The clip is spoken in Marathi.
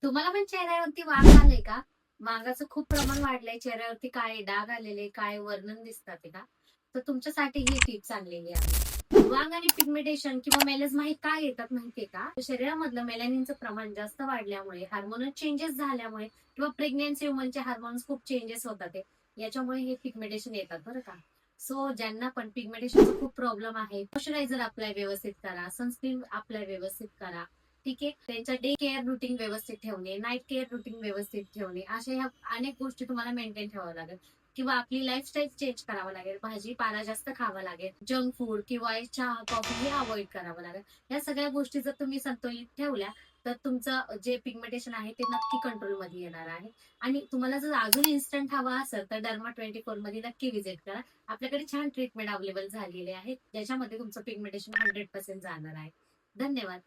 तुम्हाला पण चेहऱ्यावरती वांग आलंय का? वांगाचं खूप प्रमाण वाढलंय. चेहऱ्यावरती काळे डाग आलेले, काळे वर्णन दिसतात आहे का? तर तुमच्यासाठी ही टिप्स आणलेली आहे. वांग आणि पिगमेंटेशन किंवा मेलॅनिझमा हे काय येतात माहितीये का? शरीरामधलं मेलॅनिनचं प्रमाण जास्त वाढल्यामुळे, हार्मोनल चेंजेस झाल्यामुळे किंवा प्रेग्नन्सी वुमनचे हार्मोन्स खूप चेंजेस होतात आहे. याच्यामुळे हे पिगमेंटेशन येतात बरं का. सो ज्यांना पण पिगमेंटेशनचा खूप प्रॉब्लेम आहे, मॉइश्चरायझर अप्लाय व्यवस्थित करा, सनस्क्रीन अप्लाय व्यवस्थित करा. ठीक आहे. त्यांच्या डे केअर रुटीन व्यवस्थित ठेवणे, नाईट केअर रुटीन व्यवस्थित ठेवणे, अशा ह्या अनेक गोष्टी तुम्हाला मेंटेन ठेवावं लागेल. किंवा आपली लाईफस्टाईल चेंज करावं लागेल. भाजीपाला जास्त खावा लागेल. जंक फूड किंवा चहा, कॉफी हे अव्हॉइड करावं लागेल. या सगळ्या गोष्टी जर तुम्ही संतुलित ठेवल्या, तर तुमचं जे पिगमेंटेशन आहे ते नक्की कंट्रोलमध्ये येणार आहे. आणि तुम्हाला जर अजून इन्स्टंट हवा असेल तर Derma24 मध्ये नक्की व्हिजिट करा. आपल्याकडे छान ट्रीटमेंट अवेलेबल झालेली आहे, ज्याच्यामध्ये तुमचं पिगमेंटेशन 100% जाणार आहे. धन्यवाद.